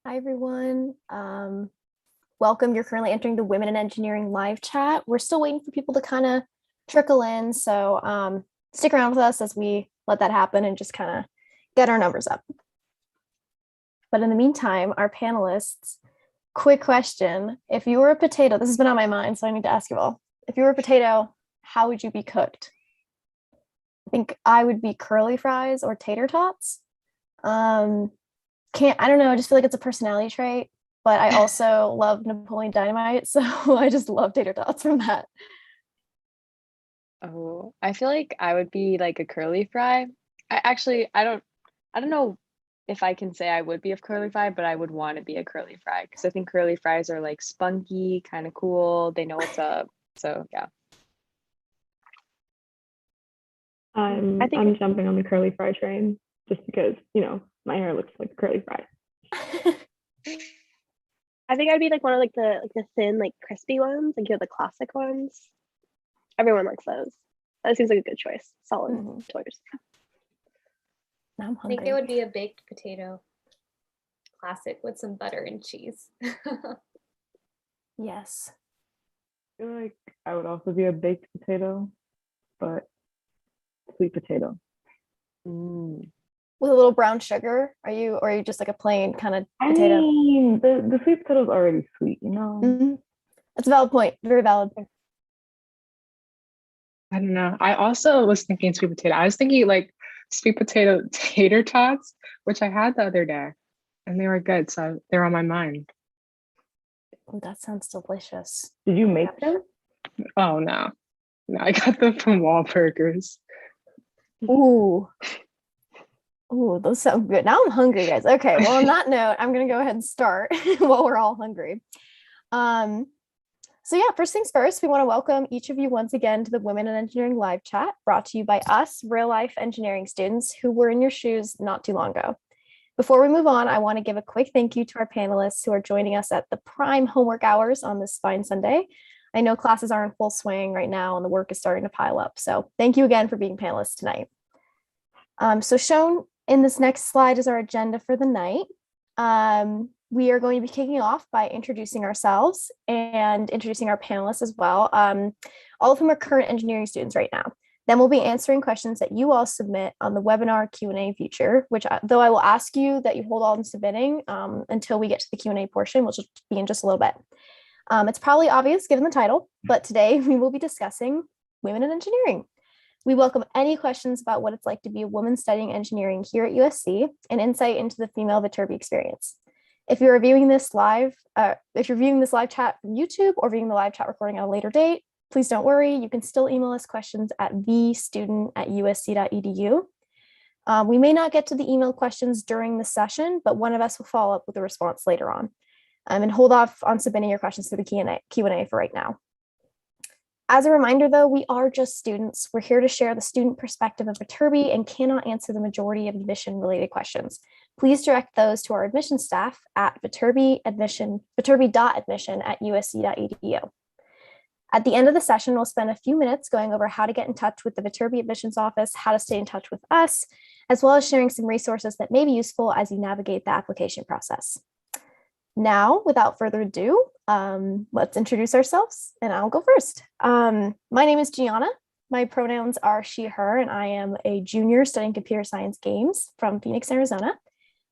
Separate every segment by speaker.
Speaker 1: Hi, everyone. Welcome. You're currently entering the Women in Engineering live chat. We're still waiting for people to kind of trickle in, so stick around with us as we let that happen and just kind of get our numbers up. But in the meantime, our panelists, quick question. If you were a potato, this has been on my mind, so I need to ask you all. If you were a potato, how would you be cooked? I think I would be curly fries or tater tots. I don't know, I just feel like it's a personality trait, but I also love Napoleon Dynamite, so I just love tater tots from that.
Speaker 2: Oh, I feel like I would be like a curly fry. I don't know if I can say I would be a curly fry, but I would want to be a curly fry because I think curly fries are like spunky, kind of cool. They know what's up. So yeah.
Speaker 3: I'm jumping on the curly fry train just because, my hair looks like a curly fry.
Speaker 4: I think I'd be like one of the thin, like crispy ones, like the classic ones. Everyone likes those. That seems like a good choice. Solid choice.
Speaker 1: Now I'm
Speaker 5: I think
Speaker 1: hungry.
Speaker 5: it would be a baked potato classic with some butter and cheese.
Speaker 1: Yes.
Speaker 3: I feel like I would also be a baked potato, but sweet potato.
Speaker 1: With a little brown sugar? Or are you just like a plain kind of potato?
Speaker 3: I mean, the sweet potato is already sweet,
Speaker 1: That's a valid point. Very valid.
Speaker 6: I don't know. I also was thinking sweet potato. I was thinking like sweet potato tater tots, which I had the other day, and they were good. So they're on my mind.
Speaker 1: Oh, that sounds delicious.
Speaker 3: Did you make them?
Speaker 6: Oh no, I got them from Wahlburgers.
Speaker 1: Ooh. Ooh, those sound good. Now I'm hungry, guys. Okay, well, on that note, I'm gonna go ahead and start while we're all hungry. So yeah, first things first, we want to welcome each of you once again to the Women in Engineering live chat brought to you by us, real life engineering students who were in your shoes not too long ago. Before we move on, I want to give a quick thank you to our panelists who are joining us at the prime homework hours on this fine Sunday. I know classes are in full swing right now and the work is starting to pile up. So thank you again for being panelists tonight. So shown in this next slide is our agenda for the night. We are going to be kicking off by introducing ourselves and introducing our panelists as well, all of whom are current engineering students right now. Then we'll be answering questions that you all submit on the webinar Q&A feature, which though I will ask you that you hold on submitting until we get to the Q&A portion, which will be in just a little bit. It's probably obvious given the title, but today we will be discussing women in engineering. We welcome any questions about what it's like to be a woman studying engineering here at USC and insight into the female Viterbi experience. If you're viewing this live chat from YouTube or viewing the live chat recording at a later date, please don't worry. You can still email us questions at vstudent@usc.edu. We may not get to the email questions during the session, but one of us will follow up with a response later on. And hold off on submitting your questions to the Q&A for right now. As a reminder, though, we are just students. We're here to share the student perspective of Viterbi and cannot answer the majority of admission-related questions. Please direct those to our admission staff at viterbi.admission@usc.edu. At the end of the session, we'll spend a few minutes going over how to get in touch with the Viterbi admissions office, how to stay in touch with us, as well as sharing some resources that may be useful as you navigate the application process. Now, without further ado, let's introduce ourselves, and I'll go first. My name is Gianna. My pronouns are she, her, and I am a junior studying computer science games from Phoenix, Arizona.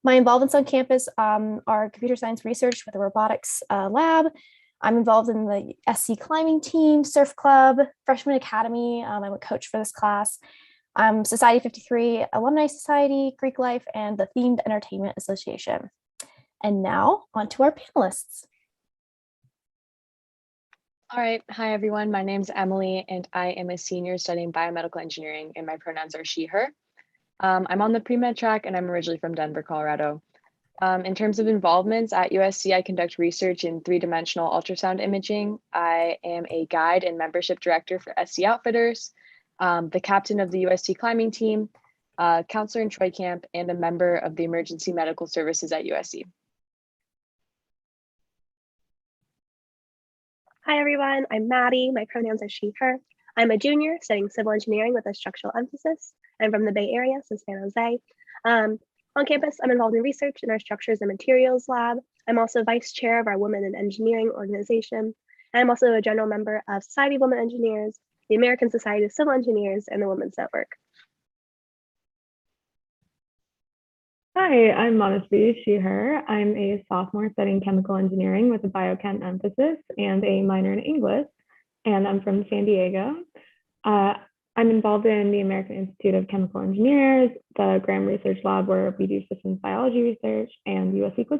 Speaker 1: My involvements on campus are computer science research with a robotics lab. I'm involved in the SC climbing team, surf club, freshman academy. I'm a coach for this class. I'm Society 53, Alumni Society, Greek Life, and the Themed Entertainment Association. And now on to our panelists.
Speaker 2: All right. Hi, everyone. My name's Emily, and I am a senior studying biomedical engineering, and my pronouns are she, her. I'm on the pre-med track, and I'm originally from Denver, Colorado. In terms of involvements at USC, I conduct research in three-dimensional ultrasound imaging. I am a guide and membership director for SC Outfitters, the captain of the USC climbing team, counselor in Troy Camp, and a member of the emergency medical services at USC.
Speaker 4: Hi, everyone. I'm Maddie. My pronouns are she, her. I'm a junior studying civil engineering with a structural emphasis. I'm from the Bay Area, so San Jose. On On campus, I'm involved in research in our structures and materials lab. I'm also vice chair of our Women in Engineering organization. And I'm also a general member of Society of Women Engineers, the American Society of Civil Engineers, and the Women's Network.
Speaker 3: Hi, I'm Manasvi, she, her. I'm a sophomore studying chemical engineering with a biochem emphasis and a minor in English, and I'm from San Diego. I'm involved in the American Institute of Chemical Engineers, the Graham Research Lab where we do systems biology research, and USC Quiz.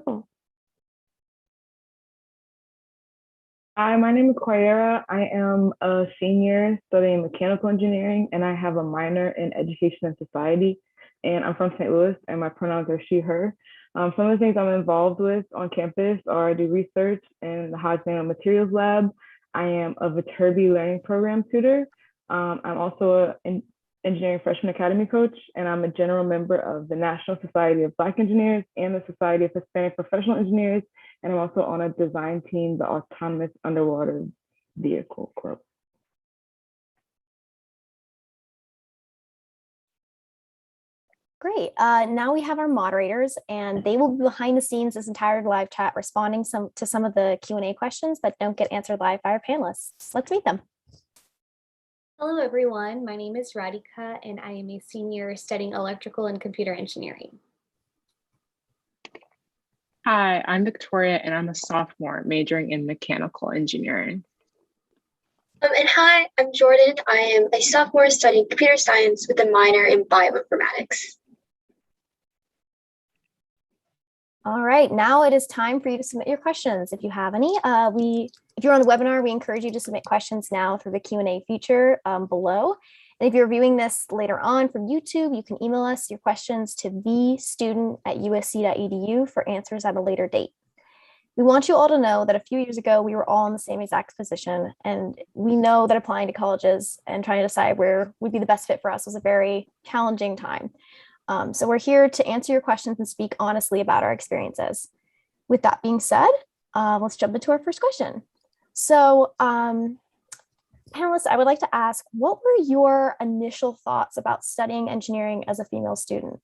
Speaker 7: Hi, my name is Quayera. I am a senior studying mechanical engineering, and I have a minor in education and society. And I'm from St. Louis, and my pronouns are she, her. Some of the things I'm involved with on campus are I do research in the Hodge Materials Lab. I am a Viterbi learning program tutor. I'm also an engineering freshman academy coach, and I'm a general member of the National Society of Black Engineers and the Society of Hispanic Professional Engineers. And I'm also on a design team, the Autonomous Underwater Vehicle Corp.
Speaker 1: Great. Now we have our moderators, and they will be behind the scenes this entire live chat, responding to some of the Q&A questions that don't get answered live by our panelists. Let's meet them.
Speaker 5: Hello, everyone. My name is Radhika, and I am a senior studying electrical and computer engineering.
Speaker 6: Hi, I'm Victoria, and I'm a sophomore majoring in mechanical engineering.
Speaker 8: And hi, I'm Jordan. I am a sophomore studying computer science with a minor in bioinformatics.
Speaker 1: All right, now it is time for you to submit your questions. If you have any, if you're on the webinar, we encourage you to submit questions now through the Q&A feature below. And if you're viewing this later on from YouTube, you can email us your questions to thestudent@usc.edu for answers at a later date. We want you all to know that a few years ago, we were all in the same exact position, and we know that applying to colleges and trying to decide where would be the best fit for us was a very challenging time. So we're here to answer your questions and speak honestly about our experiences. With that being said, let's jump into our first question. So panelists, I would like to ask, what were your initial thoughts about studying engineering as a female student?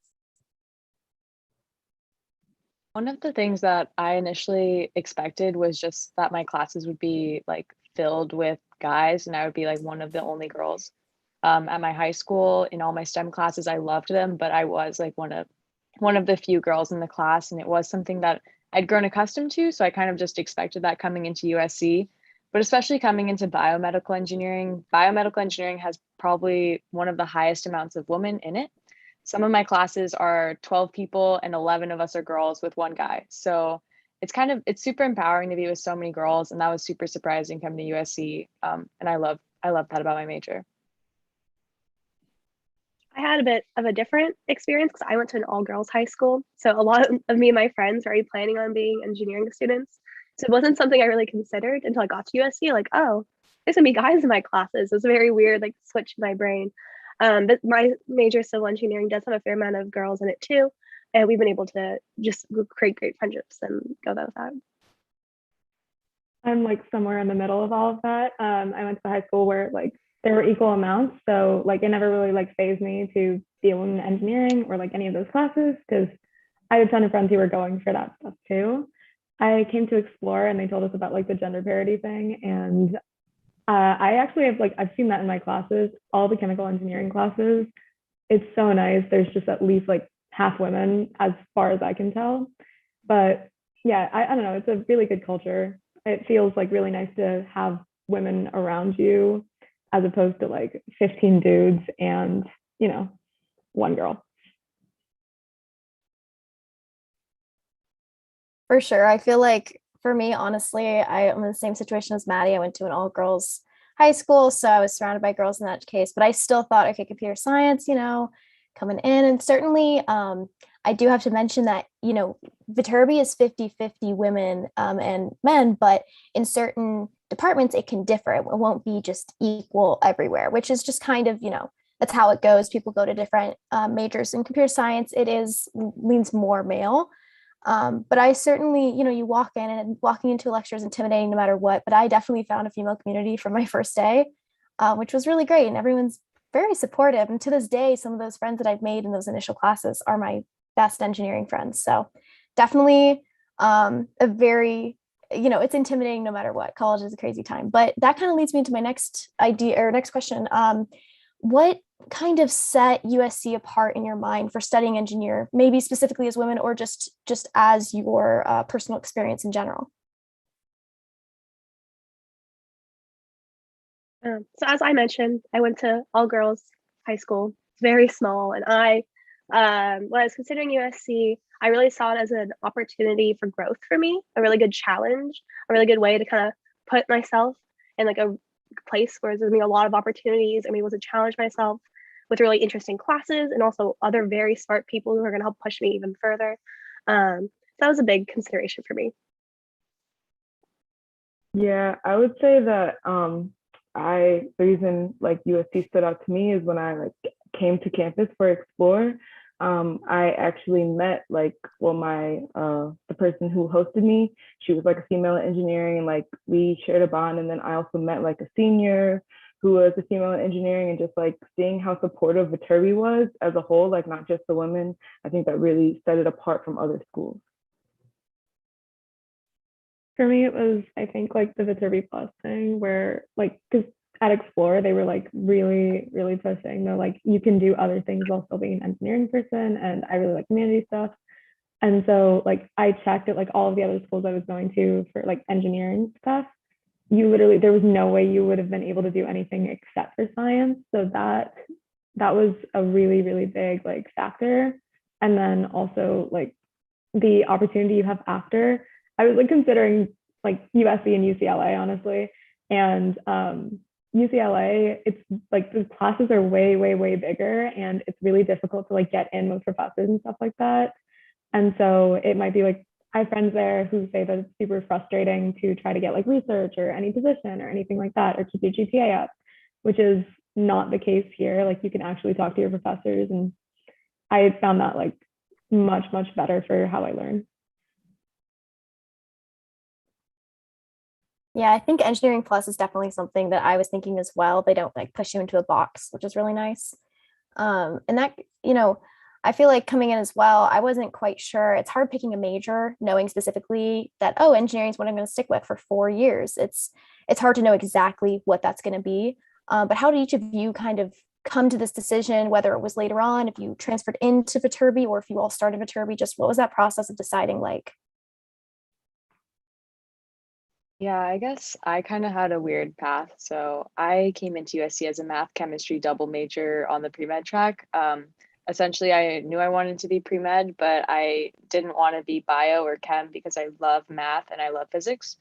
Speaker 2: One of the things that I initially expected was just that my classes would be like filled with guys and I would be like one of the only girls. At my high school, in all my STEM classes, I loved them, but I was like one of the few girls in the class, and it was something that I'd grown accustomed to. So I kind of just expected that coming into USC, but especially coming into biomedical engineering. Biomedical engineering has probably one of the highest amounts of women in it. Some of my classes are 12 people and 11 of us are girls with one guy. So it's super empowering to be with so many girls, and that was super surprising coming to USC. And I love that about my major.
Speaker 4: I had a bit of a different experience because I went to an all-girls high school. So a lot of me and my friends were already planning on being engineering students. So it wasn't something I really considered until I got to USC. Like, oh, there's gonna be guys in my classes. It was a very weird like switch in my brain. But my major, civil engineering, does have a fair amount of girls in it too. And we've been able to just create great friendships and go with that.
Speaker 3: I'm like somewhere in the middle of all of that. I went to the high school where like there were equal amounts. So like it never really like fazed me to be a woman in engineering or like any of those classes because I had a ton of friends who were going for that stuff too. I came to explore and they told us about like the gender parity thing. And I actually have like, I've seen that in my classes, all the chemical engineering classes. It's so nice. There's just at least like half women as far as I can tell. But yeah, I don't know. It's a really good culture. It feels like really nice to have women around you as opposed to like 15 dudes and, you know, one girl.
Speaker 1: For sure. I feel like for me, honestly, I'm in the same situation as Maddie. I went to an all girls high school, so I was surrounded by girls in that case, but I still thought, okay, computer science, you know, coming in. And certainly I do have to mention that, you know, Viterbi is 50-50 women and men, but in certain departments, it can differ. It won't be just equal everywhere, which is just kind of, you know, that's how it goes. People go to different majors. In computer science, leans more male. But I certainly, you know, you walk in and walking into a lecture is intimidating no matter what, but I definitely found a female community from my first day, which was really great. And everyone's very supportive. And to this day, some of those friends that I've made in those initial classes are my best engineering friends. So definitely a very, it's intimidating no matter what. College is a crazy time. But that kind of leads me to my next idea or next question. What kind of set USC apart in your mind for studying engineer, maybe specifically as women or just as your personal experience in general?
Speaker 4: So as I mentioned, I went to all girls high school, very small, and when I was considering USC, I really saw it as an opportunity for growth for me, a really good challenge, a really good way to kind of put myself in like a place where there's gonna be a lot of opportunities and be able to challenge myself with really interesting classes and also other very smart people who are going to help push me even further. So that was a big consideration for me.
Speaker 7: Yeah, I would say that the reason like USC stood out to me is when I like came to campus for Explore. I actually met the person who hosted me. She was like a female in engineering, and like we shared a bond. And then I also met like a senior who was a female in engineering, and just like seeing how supportive Viterbi was as a whole, like not just the women. I think that really set it apart from other schools.
Speaker 3: For me, it was, I think, like the Viterbi Plus thing where like, because at Explore, they were like really, really pushing. They're like, you can do other things while still being an engineering person. And I really like humanity stuff. And so like I checked at like all of the other schools I was going to for like engineering stuff. There was no way you would have been able to do anything except for science. So that was a really, really big like factor. And then also like the opportunity you have after. I was like considering like USC and UCLA, honestly. And UCLA, it's like the classes are way, way, way bigger, and it's really difficult to like get in with professors and stuff like that. And so it might be like, I have friends there who say that it's super frustrating to try to get like research or any position or anything like that, or keep your GPA up, which is not the case here. Like you can actually talk to your professors, and I found that like much, much better for how I learn.
Speaker 1: Yeah, I think Engineering Plus is definitely something that I was thinking as well. They don't like push you into a box, which is really nice. And that, I feel like coming in as well, I wasn't quite sure. It's hard picking a major, knowing specifically that, oh, engineering is what I'm going to stick with for 4 years. It's hard to know exactly what that's going to be. But how did each of you kind of come to this decision, whether it was later on, if you transferred into Viterbi or if you all started Viterbi, just what was that process of deciding like?
Speaker 2: Yeah, I guess I kind of had a weird path. So I came into USC as a math chemistry double major on the pre-med track. Essentially, I knew I wanted to be pre-med, but I didn't want to be bio or chem because I love math and I love physics.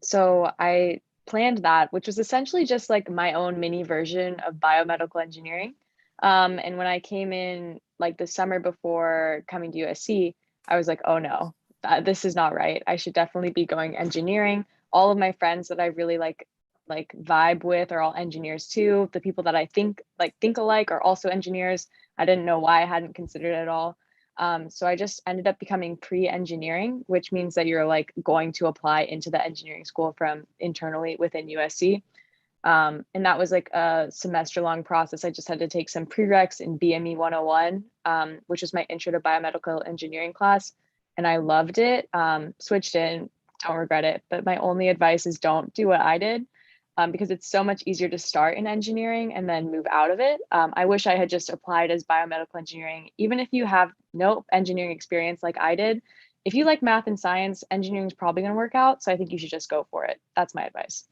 Speaker 2: So I planned that, which was essentially just like my own mini version of biomedical engineering. And when I came in like the summer before coming to USC, I was like, oh no, this is not right. I should definitely be going engineering. All of my friends that I really like vibe with are all engineers too. The people that I think alike are also engineers. I didn't know why I hadn't considered it at all. So I just ended up becoming pre-engineering, which means that you're like going to apply into the engineering school from internally within USC. And that was like a semester long process. I just had to take some prereqs in BME 101, which was my intro to biomedical engineering class. And I loved it, switched in, don't regret it. But my only advice is don't do what I did. Because it's so much easier to start in engineering and then move out of it. I wish I had just applied as biomedical engineering. Even if you have no engineering experience like I did, if you like math and science, engineering is probably going to work out. So I think you should just go for it. That's my advice.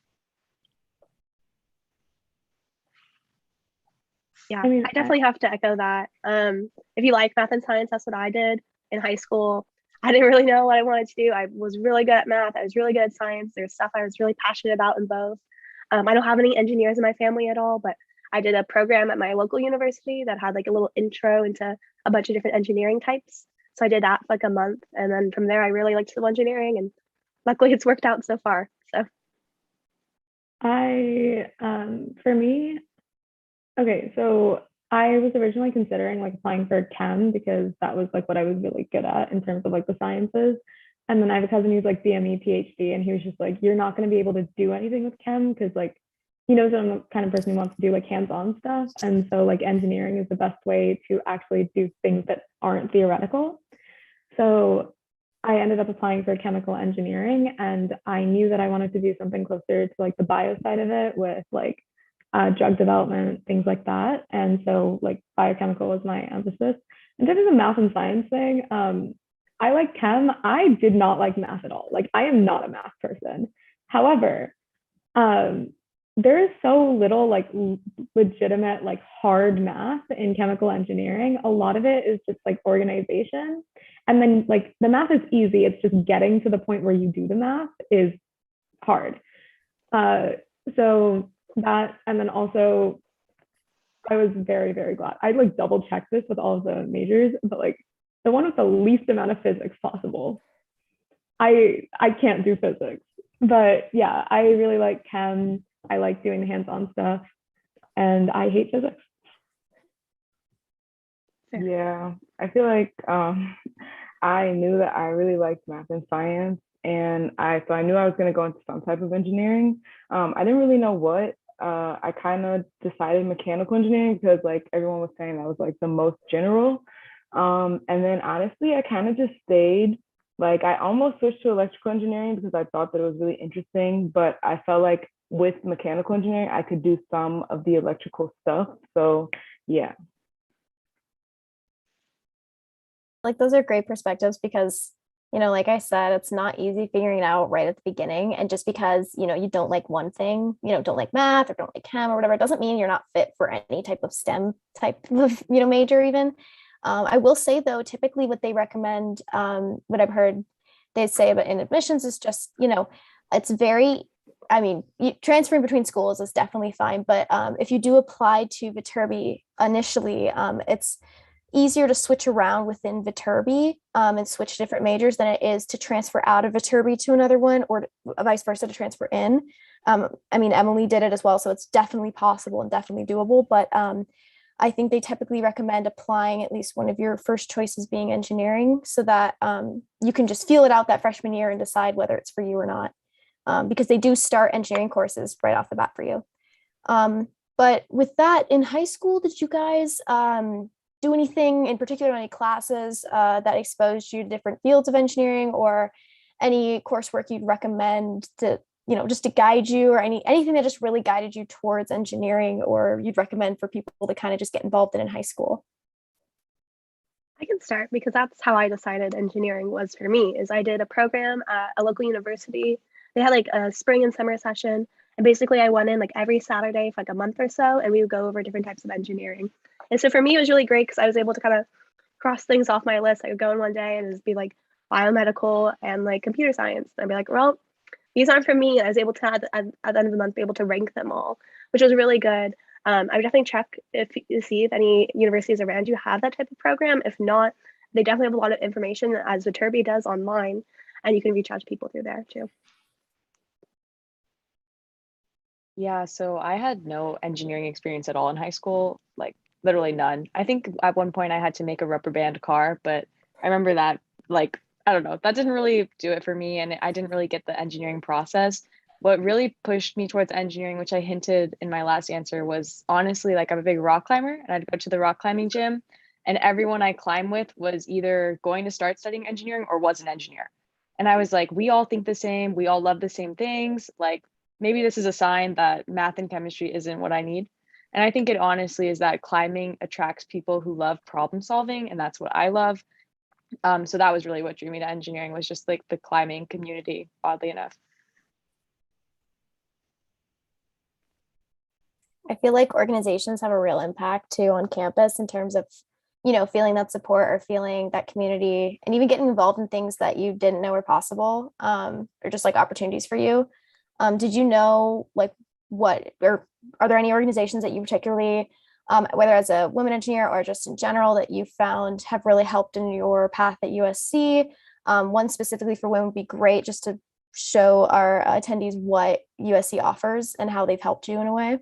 Speaker 4: Yeah, I definitely have to echo that. If you like math and science, that's what I did in high school. I didn't really know what I wanted to do. I was really good at math. I was really good at science. There's stuff I was really passionate about in both. I don't have any engineers in my family at all, but I did a program at my local university that had like a little intro into a bunch of different engineering types. So I did that for like a month. And then from there, I really liked civil engineering, and luckily it's worked out so far. So
Speaker 3: for me, okay, so I was originally considering like applying for chem because that was like what I was really good at in terms of like the sciences. And then I have a cousin who's like BME PhD, and he was just like, you're not going to be able to do anything with chem because like he knows that I'm the kind of person who wants to do like hands-on stuff. And so like engineering is the best way to actually do things that aren't theoretical. So I ended up applying for chemical engineering, and I knew that I wanted to do something closer to like the bio side of it with like drug development, things like that. And so like biochemical was my emphasis. In terms of the math and science thing, I like chem. I did not like math at all. Like I am not a math person. However, there is so little like legitimate like hard math in chemical engineering. A lot of it is just like organization, and then like the math is easy. It's just getting to the point where you do the math is hard. So that, and then also I was very, very glad. I like double checked this with all of the majors, but like the one with the least amount of physics possible. I can't do physics, but yeah, I really like chem. I like doing the hands-on stuff, and I hate physics.
Speaker 7: Yeah, I feel like I knew that I really liked math and science, and so I knew I was going to go into some type of engineering. I didn't really know what. I kind of decided mechanical engineering because like everyone was saying that was like the most general. And then honestly, I kind of just stayed. Like I almost switched to electrical engineering because I thought that it was really interesting, but I felt like with mechanical engineering, I could do some of the electrical stuff. So yeah.
Speaker 1: Like those are great perspectives because, you know, like I said, it's not easy figuring it out right at the beginning. And just because, you know, you don't like one thing, you know, don't like math or don't like chem or whatever, it doesn't mean you're not fit for any type of STEM type of, you know, major even. I will say though, typically what they recommend, what I've heard they say about in admissions is just, you know, it's very, I mean, transferring between schools is definitely fine. But if you do apply to Viterbi initially, it's easier to switch around within Viterbi and switch different majors than it is to transfer out of Viterbi to another one, or vice versa to transfer in. I mean, Emily did it as well, so it's definitely possible and definitely doable. But I think they typically recommend applying at least one of your first choices being engineering, so that you can just feel it out that freshman year and decide whether it's for you or not. Because they do start engineering courses right off the bat for you. But with that, in high school, did you guys do anything in particular, any classes that exposed you to different fields of engineering, or any coursework you'd recommend to, you know, just to guide you, or anything that just really guided you towards engineering, or you'd recommend for people to kind of just get involved in high school?
Speaker 4: I can start because that's how I decided engineering was for me. Is I did a program at a local university. They had like a spring and summer session, and basically I went in like every Saturday for like a month or so, and we would go over different types of engineering. And so for me, it was really great because I was able to kind of cross things off my list. I would go in one day and just be like biomedical and like computer science. And I'd be like, well, these aren't for me. And I was able to, at the end of the month, be able to rank them all, which was really good. I would definitely check to see if any universities around you have that type of program. If not, they definitely have a lot of information, as Viterbi does, online, and you can reach out to people through there too.
Speaker 2: Yeah, so I had no engineering experience at all in high school, like literally none. I think at one point I had to make a rubber band car, but I remember that, like, I don't know, that didn't really do it for me, and I didn't really get the engineering process. What really pushed me towards engineering, which I hinted in my last answer, was honestly, like, I'm a big rock climber, and I'd go to the rock climbing gym, and everyone I climb with was either going to start studying engineering or was an engineer. And I was like, we all think the same, we all love the same things, like, maybe this is a sign that math and chemistry isn't what I need. And I think it honestly is that climbing attracts people who love problem solving, and that's what I love. So that was really what drew me to engineering, was just like the climbing community, oddly enough.
Speaker 1: I feel like organizations have a real impact too on campus in terms of, you know, feeling that support or feeling that community, and even getting involved in things that you didn't know were possible, or just like opportunities for you. Did you know like what, or are there any organizations that you particularly, whether as a women engineer or just in general, that you found have really helped in your path at USC? One specifically for women would be great, just to show our attendees what USC offers and how they've helped you in a way.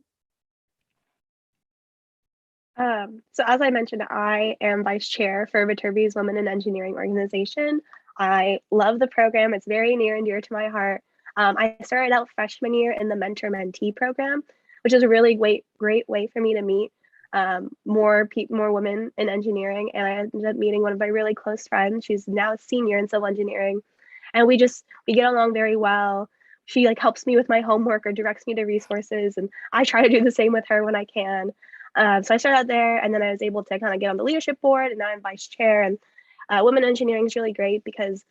Speaker 4: So as I mentioned, I am vice chair for Viterbi's Women in Engineering organization. I love the program. It's very near and dear to my heart. I started out freshman year in the mentor-mentee program, which is a really great way for me to meet more women in engineering. And I ended up meeting one of my really close friends. She's now a senior in civil engineering, and we get along very well. She like helps me with my homework or directs me to resources, and I try to do the same with her when I can. So I started out there, and then I was able to kind of get on the leadership board, and now I'm vice chair. And women in engineering is really great because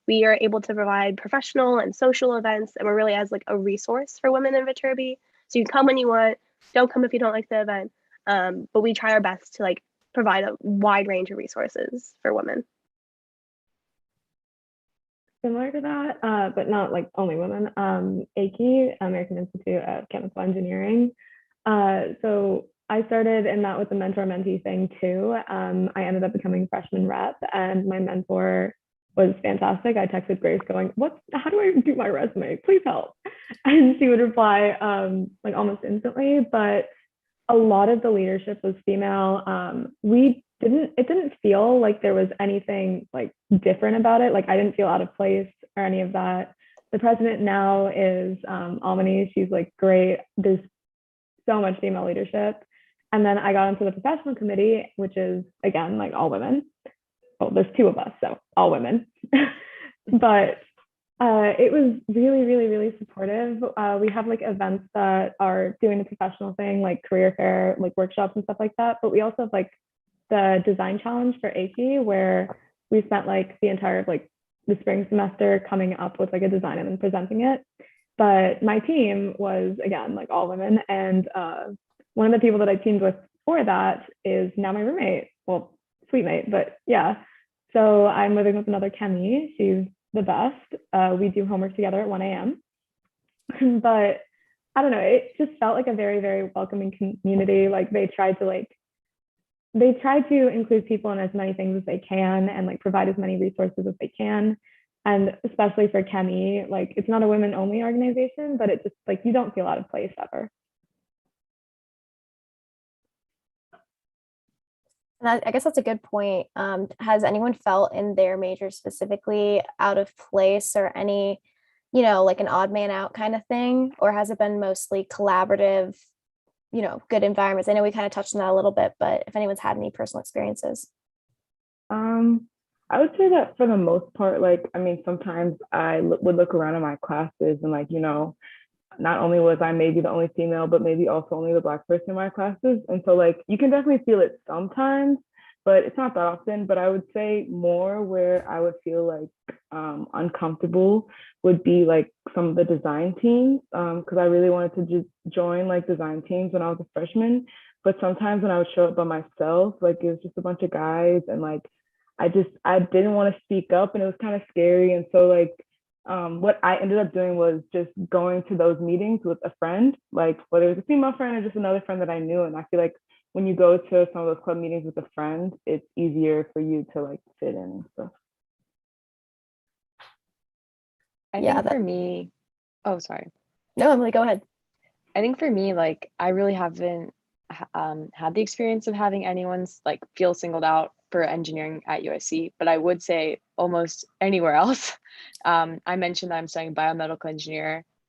Speaker 4: we are able to provide professional and social events, and we're really as like a resource for women in Viterbi. So you can come when you want, don't come if you don't like the event. But we try our best to like provide a wide range of resources for women.
Speaker 3: Similar to that, but not like only women. AICE, American Institute of Chemical Engineering. So I started in that with the mentor-mentee thing too. I ended up becoming freshman rep, and my mentor was fantastic. I texted Grace going, how do I do my resume? Please help. And she would reply like almost instantly, but a lot of the leadership was female. It didn't feel like there was anything like different about it. Like I didn't feel out of place or any of that. The president now is Almany. She's like great. There's so much female leadership. And then I got into the professional committee, which is again like all women. Well, there's two of us, so all women. But it was really supportive. We have like events that are doing the professional thing, like career fair, like workshops and stuff like that. But we also have like the design challenge for AICE, where we spent like the entire like the spring semester coming up with like a design and then presenting it. But my team was again like all women, and one of the people that I teamed with for that is now my roommate. Well, sweet mate, but yeah. So I'm living with another Kemi. She's the best. We do homework together at 1 a.m. But I don't know, it just felt like a very welcoming community. Like they tried to include people in as many things as they can and like provide as many resources as they can. And especially for Kemi, like it's not a women only organization, but it just like you don't feel out of place ever.
Speaker 1: And I guess that's a good point. Has anyone felt in their major specifically out of place or any, like an odd man out kind of thing? Or has it been mostly collaborative, good environments? I know we kind of touched on that a little bit, but if anyone's had any personal experiences.
Speaker 7: I would say that for the most part, like, I mean, sometimes I would look around at my classes and like, not only was I maybe the only female, but maybe also only the Black person in my classes. And so like, you can definitely feel it sometimes, but it's not that often. But I would say more where I would feel like uncomfortable would be like some of the design teams, because I really wanted to just join like design teams when I was a freshman. But sometimes when I would show up by myself, like it was just a bunch of guys, and like, I didn't want to speak up, and it was kind of scary. And so like, what I ended up doing was just going to those meetings with a friend, like whether it was a female friend or just another friend that I knew. And I feel like when you go to some of those club meetings with a friend, it's easier for you to like fit in and stuff.
Speaker 2: I think for me, oh, sorry.
Speaker 1: No, Emily, go ahead.
Speaker 2: I think for me, like, I really haven't had the experience of having anyone's like feel singled out for engineering at USC, but I would say almost anywhere else. I mentioned that I'm studying biomedical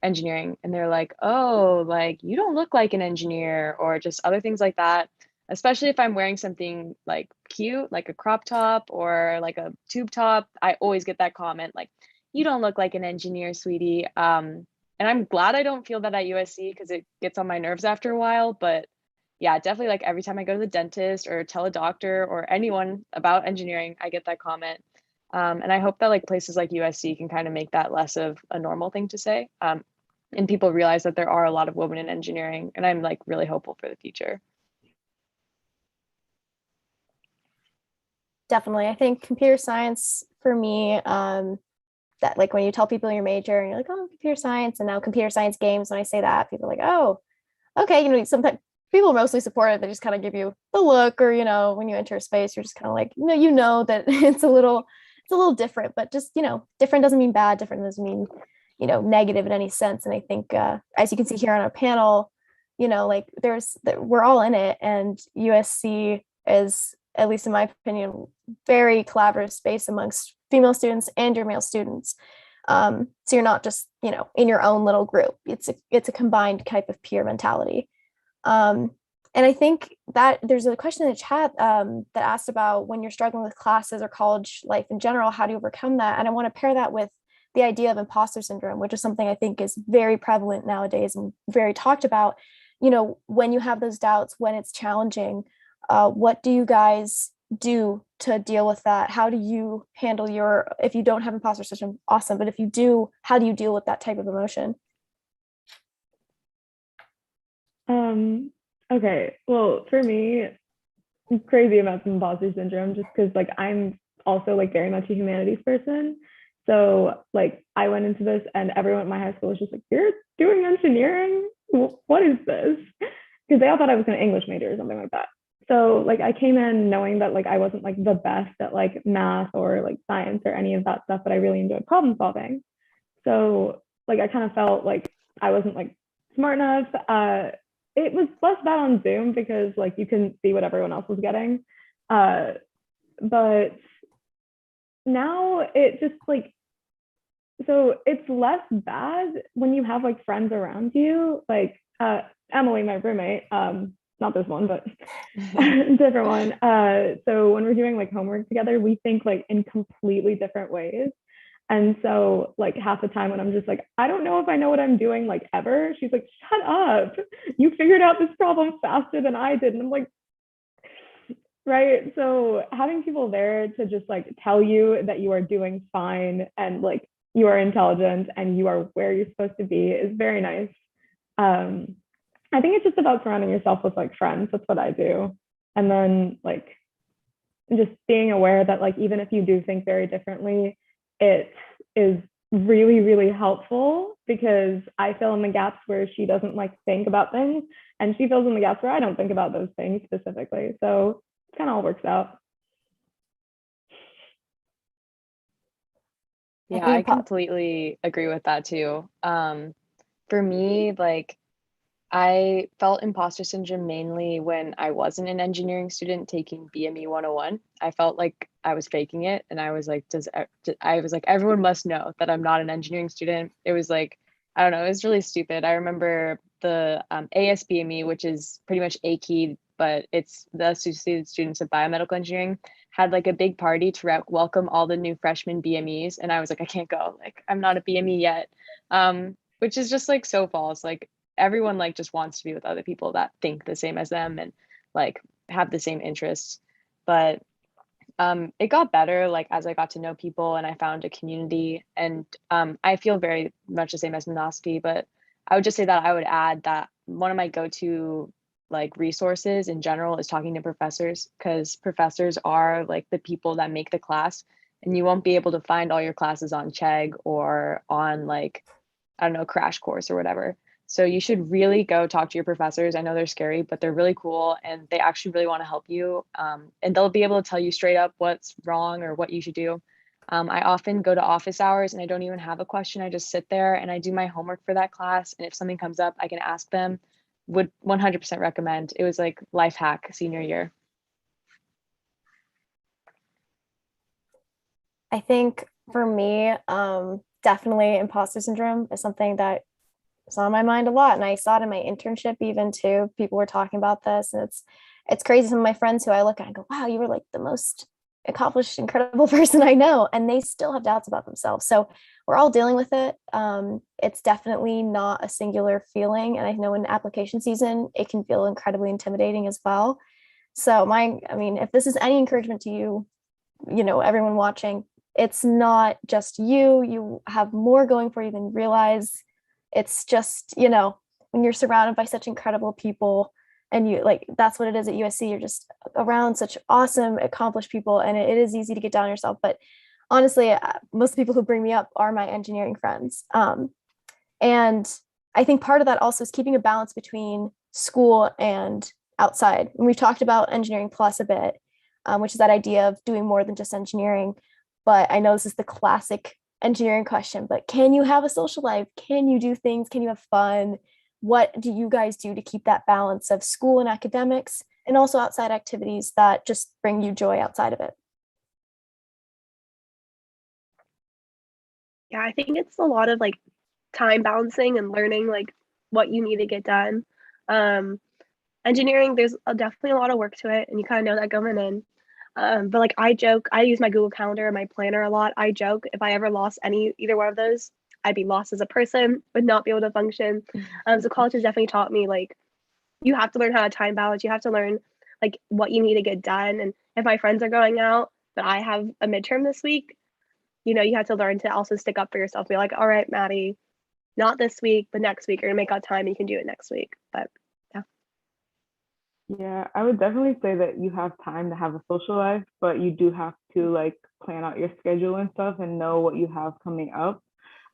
Speaker 2: engineering, and they're like, oh, like you don't look like an engineer, or just other things like that. Especially if I'm wearing something like cute, like a crop top or like a tube top, I always get that comment like, you don't look like an engineer, sweetie. And I'm glad I don't feel that at USC because it gets on my nerves after a while. But yeah, definitely like every time I go to the dentist or tell a doctor or anyone about engineering, I get that comment. And I hope that like places like USC can kind of make that less of a normal thing to say. And people realize that there are a lot of women in engineering, and I'm like really hopeful for the future.
Speaker 1: Definitely. I think computer science for me, that like when you tell people your major and you're like, oh, computer science, and now computer science games, when I say that, people are like, oh, okay, sometimes people are mostly supportive. They just kind of give you the look, or when you enter a space, you're just kind of like, that it's a little different, but just different doesn't mean bad, different doesn't mean negative in any sense. And I think as you can see here on our panel, like we're all in it, and USC is, at least in my opinion, very collaborative space amongst female students and your male students. So you're not just in your own little group. It's a combined type of peer mentality. And I think that there's a question in the chat that asked about when you're struggling with classes or college life in general, how do you overcome that? And I want to pair that with the idea of imposter syndrome, which is something I think is very prevalent nowadays and very talked about. You know, when you have those doubts, when it's challenging, what do you guys do to deal with that? How do you handle your, if you don't have imposter syndrome, awesome. But if you do, how do you deal with that type of emotion?
Speaker 3: Okay, well, for me, crazy amounts of imposter syndrome just because like I'm also like very much a humanities person. So like I went into this and everyone at my high school was just like, you're doing engineering? What is this? Because they all thought I was an English major or something like that. So like I came in knowing that like I wasn't like the best at like math or like science or any of that stuff, but I really enjoyed problem solving. So like I kind of felt like I wasn't like smart enough. It was less bad on Zoom because like you couldn't see what everyone else was getting. But now it just like, so it's less bad when you have like friends around you, like Emily, my roommate, not this one, but different one. So when we're doing like homework together, we think like in completely different ways. And so like half the time when I'm just like, I don't know if I know what I'm doing like ever, she's like, shut up. You figured out this problem faster than I did. And I'm like, right. So having people there to just like tell you that you are doing fine and like you are intelligent and you are where you're supposed to be is very nice. I think it's just about surrounding yourself with like friends. That's what I do. And then like just being aware that like even if you do think very differently, it is really, really helpful because I fill in the gaps where she doesn't like think about things and she fills in the gaps where I don't think about those things specifically. So it kind of all works out.
Speaker 2: Yeah, I completely agree with that too. For me, like I felt imposter syndrome mainly when I wasn't an engineering student taking BME 101. I felt like I was faking it. And I was like, I was like, everyone must know that I'm not an engineering student. It was like, I don't know, it was really stupid. I remember the ASBME, which is pretty much AKEY, but it's the Associated Students of Biomedical Engineering, had like a big party to welcome all the new freshman BMEs. And I was like, I can't go, like, I'm not a BME yet. Which is just like so false. Like everyone like just wants to be with other people that think the same as them and like have the same interests. But it got better like as I got to know people and I found a community. And I feel very much the same as Minosky, but I would just say that I would add that one of my go-to like resources in general is talking to professors, because professors are like the people that make the class, and you won't be able to find all your classes on Chegg or on like, I don't know, Crash Course or whatever. So you should really go talk to your professors. I know they're scary, but they're really cool and they actually really want to help you. And they'll be able to tell you straight up what's wrong or what you should do. I often go to office hours and I don't even have a question. I just sit there and I do my homework for that class. And if something comes up, I can ask them. Would 100% recommend. It was like life hack senior year.
Speaker 1: I think for me, definitely imposter syndrome is something that is on my mind a lot. And I saw it in my internship even too. People were talking about this, and it's crazy. Some of my friends who I look at and go, wow, you were like the most accomplished, incredible person I know. And they still have doubts about themselves. So we're all dealing with it. It's definitely not a singular feeling. And I know in application season, it can feel incredibly intimidating as well. So I mean, if this is any encouragement to you, you know, everyone watching, it's not just you have more going for you than you realize. It's just, you know, when you're surrounded by such incredible people and you like, that's what it is at USC. You're just around such awesome, accomplished people, and it is easy to get down on yourself. But honestly, most of the people who bring me up are my engineering friends. And I think part of that also is keeping a balance between school and outside. And we've talked about engineering plus a bit, which is that idea of doing more than just engineering. But I know this is the classic engineering question, but can you have a social life? Can you do things? Can you have fun? What do you guys do to keep that balance of school and academics and also outside activities that just bring you joy outside of it?
Speaker 4: Yeah, I think it's a lot of like time balancing and learning like what you need to get done. engineering, there's definitely a lot of work to it, and you kind of know that going in. But like I joke, I use my Google Calendar and my planner a lot. I joke if I ever lost either one of those, I'd be lost as a person, would not be able to function. So college has definitely taught me like you have to learn how to time balance. You have to learn like what you need to get done. And if my friends are going out, but I have a midterm this week, you have to learn to also stick up for yourself. Be like, all right, Maddie, not this week, but next week, you're gonna make out time. You can do it next week. But yeah.
Speaker 7: Yeah, I would definitely say that you have time to have a social life, but you do have to like plan out your schedule and stuff and know what you have coming up.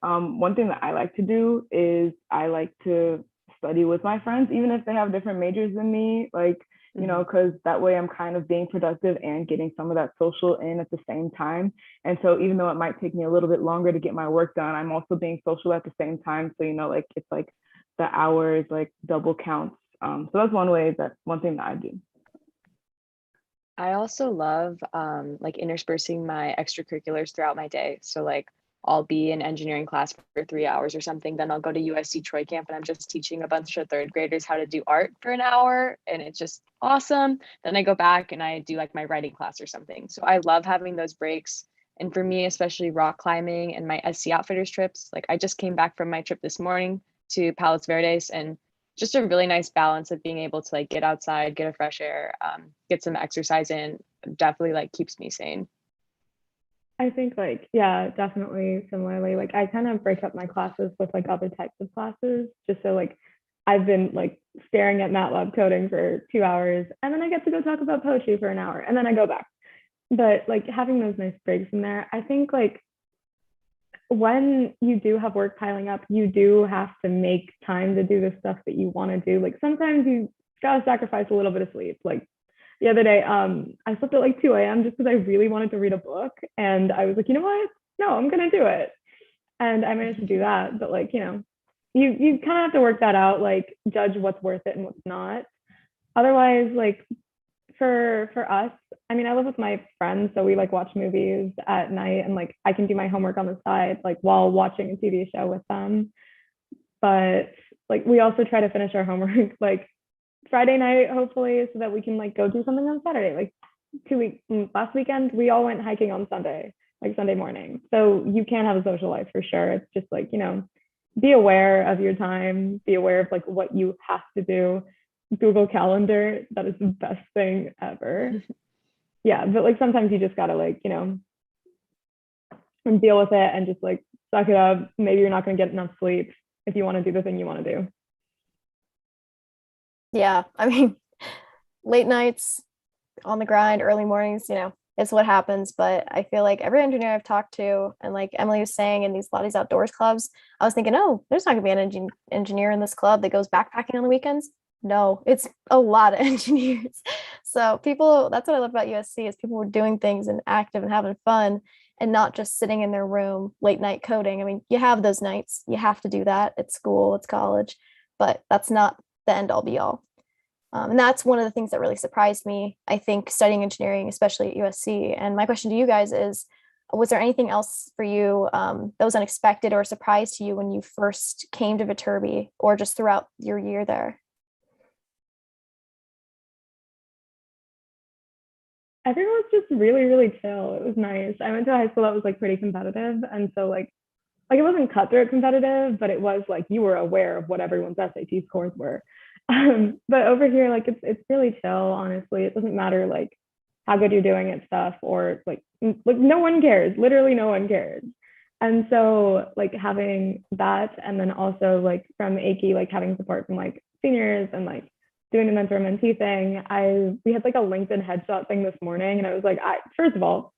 Speaker 7: One thing that I like to do is I like to study with my friends, even if they have different majors than me, like, you know, because that way I'm kind of being productive and getting some of that social in at the same time. And so even though it might take me a little bit longer to get my work done, I'm also being social at the same time. So, you know, like it's like the hours like double counts. So that's one thing that I do.
Speaker 2: I also love like interspersing my extracurriculars throughout my day. So like I'll be in engineering class for 3 hours or something. Then I'll go to USC Troy Camp and I'm just teaching a bunch of third graders how to do art for an hour. And it's just awesome. Then I go back and I do like my writing class or something. So I love having those breaks. And for me, especially rock climbing and my SC Outfitters trips, like I just came back from my trip this morning to Palos Verdes, and just a really nice balance of being able to like get outside, get a fresh air, get some exercise in, definitely like keeps me sane.
Speaker 3: I think like, yeah, definitely similarly, like I kind of break up my classes with like other types of classes, just so like I've been like staring at MATLAB coding for 2 hours and then I get to go talk about poetry for an hour and then I go back. But like having those nice breaks in there, I think like when you do have work piling up, you do have to make time to do the stuff that you want to do. Like sometimes you gotta sacrifice a little bit of sleep. Like the other day, I slept at like 2 a.m. just because I really wanted to read a book. And I was like, you know what? No, I'm going to do it. And I managed to do that. But like, you know, you kind of have to work that out, like judge what's worth it and what's not. Otherwise, like for us, I mean, I live with my friends, so we like watch movies at night and like I can do my homework on the side, like while watching a TV show with them. But like we also try to finish our homework like Friday night, hopefully, so that we can like go do something on Saturday. Like last weekend, we all went hiking on Sunday, like Sunday morning. So you can have a social life for sure. It's just like, you know, be aware of your time, be aware of like what you have to do. Google Calendar, that is the best thing ever. Yeah, but like sometimes you just gotta like, you know, deal with it and just like suck it up. Maybe you're not gonna get enough sleep if you want to do the thing you want to do.
Speaker 1: Yeah, I mean, late nights on the grind, early mornings, you know, it's what happens. But I feel like every engineer I've talked to, and like Emily was saying, in a lot of these outdoors clubs, I was thinking, oh, there's not gonna be an engineer in this club that goes backpacking on the weekends. No, it's a lot of engineers. So people, that's what I love about USC is people were doing things and active and having fun and not just sitting in their room late night coding. I mean, you have those nights, you have to do that at school, it's college, but that's not the end all be all. And that's one of the things that really surprised me, I think, studying engineering, especially at USC. And my question to you guys is, was there anything else for you that was unexpected or a surprise to you when you first came to Viterbi or just throughout your year there?
Speaker 3: Everyone was just really, really chill. It was nice. I went to a high school that was like pretty competitive. And so like it wasn't cutthroat competitive, but it was like you were aware of what everyone's SAT scores were. But over here, like it's really chill, honestly. It doesn't matter like how good you're doing at stuff or like no one cares. Literally no one cares. And so like having that and then also like from AICI, like having support from like seniors and like doing the mentor mentee thing, we had like a LinkedIn headshot thing this morning. And I was like, first of all,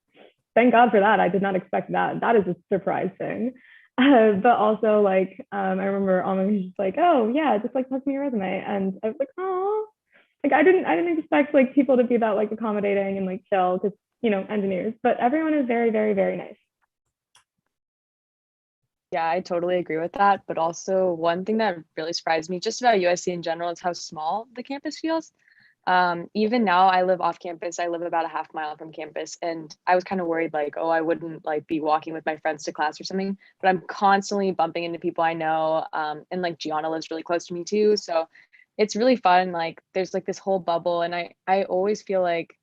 Speaker 3: thank God for that. I did not expect that. That is a surprise thing. But also like I remember Alma was just like, oh yeah, just like post me your resume. And I was like, oh, like I didn't expect like people to be that like accommodating and like chill because, you know, engineers, but everyone is very, very, very nice.
Speaker 2: Yeah, I totally agree with that. But also one thing that really surprised me just about USC in general is how small the campus feels. Even now I live off campus. I live about a half mile from campus, and I was kind of worried like, oh, I wouldn't like be walking with my friends to class or something, but I'm constantly bumping into people I know. And like Gianna lives really close to me too. So it's really fun. Like there's like this whole bubble, and I always feel like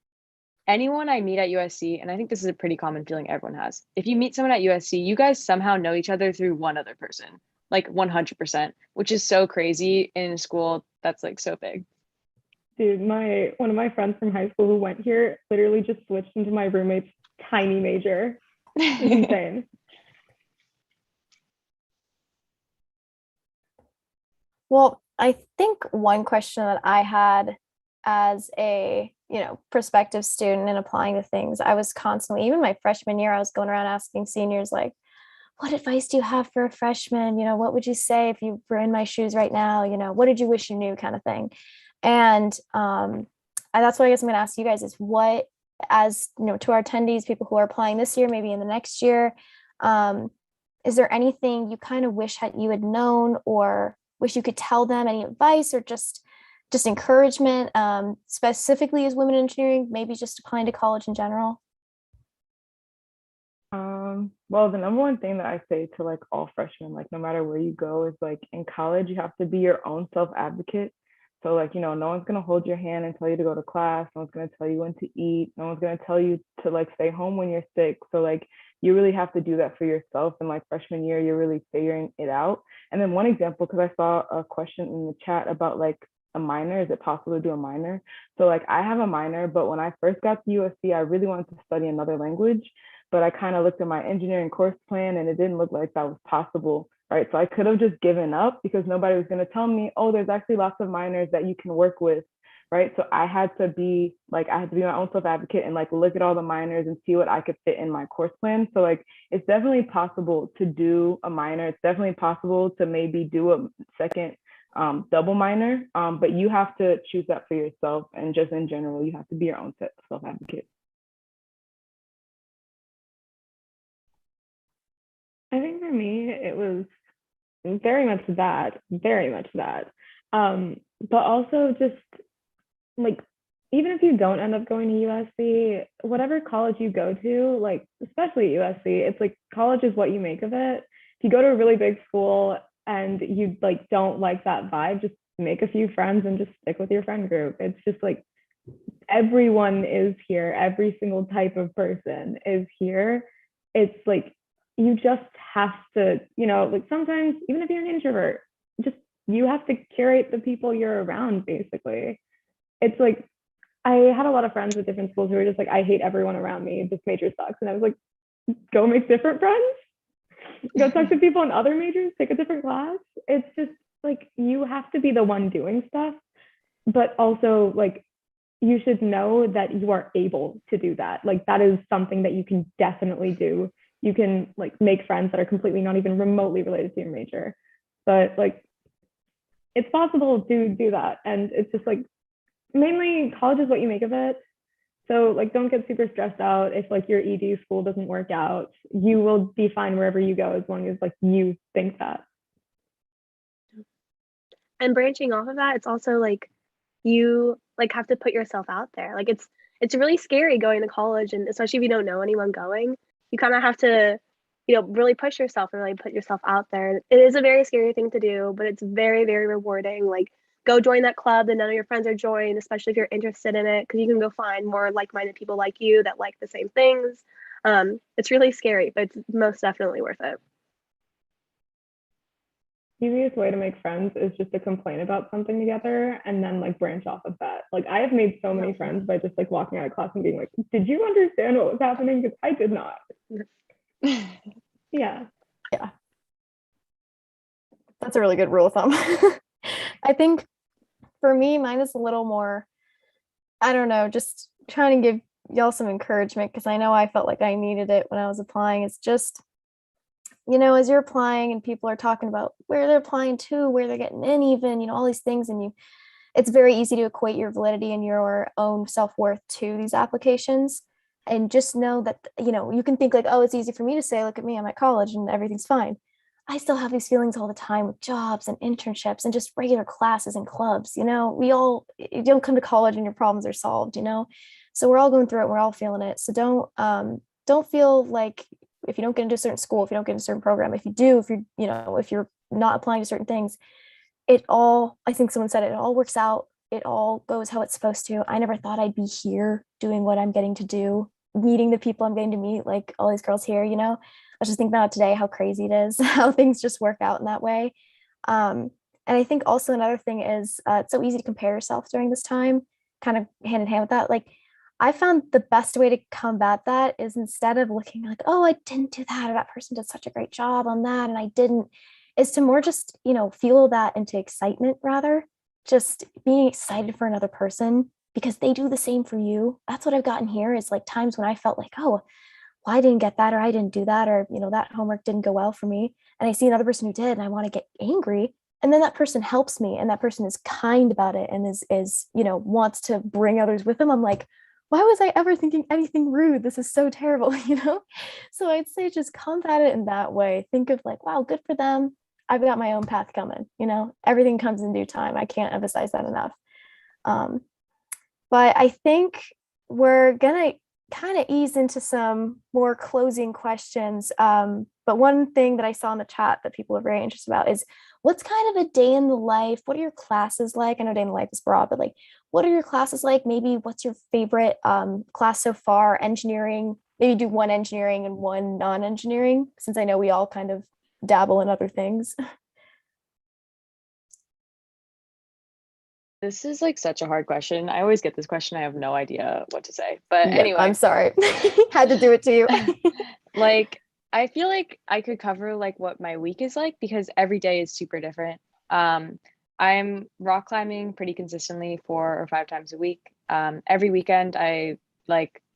Speaker 2: anyone I meet at USC, and I think this is a pretty common feeling everyone has. If you meet someone at USC, you guys somehow know each other through one other person, like 100%, which is so crazy in a school that's like so big.
Speaker 3: Dude, one of my friends from high school who went here literally just switched into my roommate's tiny major. It's insane.
Speaker 1: Well, I think one question that I had as a, prospective student and applying to things, I was constantly, even my freshman year, I was going around asking seniors like, what advice do you have for a freshman? What would you say if you were in my shoes right now? What did you wish you knew, kind of thing. And that's what I guess I'm going to ask you guys is what, as to our attendees, people who are applying this year, maybe in the next year, is there anything you kind of wish you had known or wish you could tell them, any advice or just encouragement, specifically as women in engineering, maybe just applying to college in general?
Speaker 7: Well, the number one thing that I say to like all freshmen, like no matter where you go, is like in college, you have to be your own self-advocate. So like, no one's gonna hold your hand and tell you to go to class. No one's gonna tell you when to eat. No one's gonna tell you to like stay home when you're sick. So like you really have to do that for yourself. And like freshman year, you're really figuring it out. And then one example, because I saw a question in the chat about like a minor, is it possible to do a minor? So like I have a minor, but when I first got to USC, I really wanted to study another language, but I kind of looked at my engineering course plan and it didn't look like that was possible, right? So I could have just given up because nobody was going to tell me, oh, there's actually lots of minors that you can work with, right? So I had to be my own self-advocate and like look at all the minors and see what I could fit in my course plan. So like it's definitely possible to do a minor. It's definitely possible to maybe do a second double minor, but you have to choose that for yourself. And just in general, you have to be your own self-advocate.
Speaker 3: I think for me, it was very much that. But also just like, even if you don't end up going to USC, whatever college you go to, like, especially USC, it's like college is what you make of it. If you go to a really big school and you like don't like that vibe, just make a few friends and just stick with your friend group. It's just like everyone is here. Every single type of person is here. It's like you just have to, like sometimes even if you're an introvert, just you have to curate the people you're around, basically. It's like I had a lot of friends with different schools who were just like, I hate everyone around me. This major sucks. And I was like, go make different friends. Go talk to people in other majors, take a different class. It's just like you have to be the one doing stuff, but also like you should know that you are able to do that. Like that is something that you can definitely do. You can like make friends that are completely not even remotely related to your major, but like it's possible to do that. And it's just like mainly college is what you make of it. So like don't get super stressed out if like your ED school doesn't work out. You will be fine wherever you go as long as like you think that.
Speaker 4: And branching off of that, it's also like you like have to put yourself out there. Like it's really scary going to college, and especially if you don't know anyone going, you kind of have to, really push yourself and really put yourself out there. It is a very scary thing to do, but it's very, very rewarding. Like go join that club that none of your friends are joined, especially if you're interested in it, because you can go find more like-minded people like you that like the same things. It's really scary, but it's most definitely worth it.
Speaker 3: Easiest way to make friends is just to complain about something together and then like branch off of that. Like I have made so many friends by just like walking out of class and being like, did you understand what was happening? Because I did not. Yeah.
Speaker 1: That's a really good rule of thumb. I think for me, mine is a little more, I don't know, just trying to give y'all some encouragement because I know I felt like I needed it when I was applying. It's just, as you're applying and people are talking about where they're applying to, where they're getting in even, all these things, and it's very easy to equate your validity and your own self-worth to these applications. And just know that, you can think like, oh, it's easy for me to say, look at me, I'm at college and everything's fine. I still have these feelings all the time with jobs and internships and just regular classes and clubs. You don't come to college and your problems are solved, so we're all going through it. We're all feeling it. So don't feel like if you don't get into a certain school, if you don't get into a certain program, if you do, if you're not applying to certain things, I think someone said it all works out. It all goes how it's supposed to. I never thought I'd be here doing what I'm getting to do, meeting the people I'm getting to meet, like all these girls here, I was just thinking about today how crazy it is, how things just work out in that way. And I think also another thing is it's so easy to compare yourself during this time, kind of hand in hand with that. Like, I found the best way to combat that is instead of looking like, oh, I didn't do that, or that person did such a great job on that, and I didn't, is to more just, feel that into excitement rather, just being excited for another person because they do the same for you. That's what I've gotten here is like times when I felt like, oh, well, I didn't get that, or I didn't do that, or, that homework didn't go well for me. And I see another person who did, and I want to get angry. And then that person helps me, and that person is kind about it and is, wants to bring others with them. I'm like, why was I ever thinking anything rude? This is so terrible, So I'd say just combat it in that way. Think of like, wow, good for them. I've got my own path coming, everything comes in due time. I can't emphasize that enough. But I think we're gonna kind of ease into some more closing questions. But one thing that I saw in the chat that people are very interested about is what's kind of a day in the life? What are your classes like? I know day in the life is broad, but like, what are your classes like? Maybe what's your favorite class so far? Engineering, maybe do one engineering and one non-engineering, since I know we all kind of dabble in other things.
Speaker 2: This is like such a hard question. I always get this question. I have no idea what to say. But
Speaker 1: Yep,
Speaker 2: anyway,
Speaker 1: I'm sorry. Had to do it to you.
Speaker 2: Like, I feel like I could cover like what my week is like because every day is super different. I'm rock climbing pretty consistently 4 or 5 times a week. Every weekend I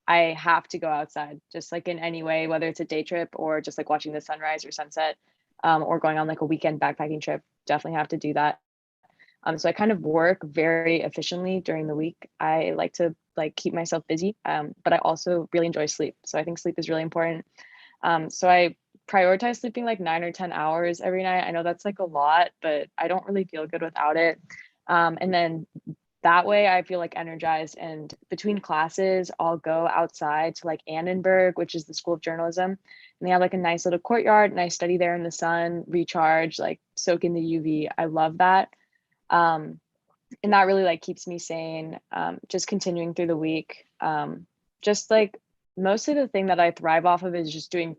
Speaker 2: have to go outside just like in any way, whether it's a day trip or just like watching the sunrise or sunset, or going on like a weekend backpacking trip. Definitely have to do that. So I kind of work very efficiently during the week. I like to like keep myself busy, but I also really enjoy sleep. So I think sleep is really important. So I prioritize sleeping like 9 or 10 hours every night. I know that's like a lot, but I don't really feel good without it. And then that way I feel like energized, and between classes, I'll go outside to like Annenberg, which is the School of Journalism. And they have like a nice little courtyard, and I study there in the sun, recharge, like soak in the UV. I love that. And that really like keeps me sane, just continuing through the week. Just like mostly the thing that I thrive off of is just doing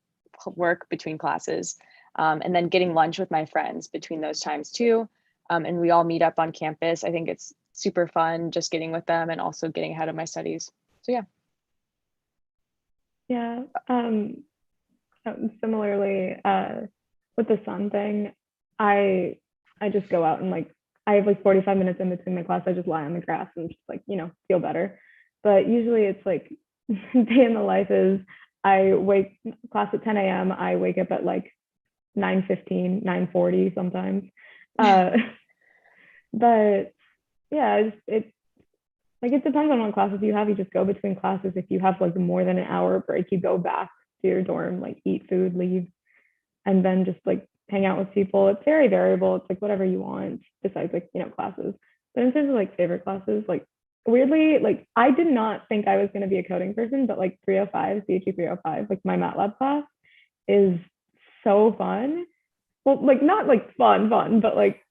Speaker 2: work between classes, and then getting lunch with my friends between those times too. And we all meet up on campus. I think it's super fun just getting with them and also getting ahead of my studies. So yeah.
Speaker 3: Yeah. Similarly, with the sun thing, I just go out and like I have like 45 minutes in between my class. I just lie on the grass and just like, feel better. But usually it's like day in the life is I wake class at 10 a.m. I wake up at like 9:15, 9:40 sometimes. But yeah, it like it depends on what classes you have. You just go between classes. If you have like more than an hour break, you go back to your dorm, like eat food, leave, and then just like hang out with people. It's very variable. It's like whatever you want besides like, classes. But in terms of like favorite classes, like weirdly, like I did not think I was going to be a coding person, but like 305, CHE 305, like my MATLAB class is so fun. Well, like not like fun, but like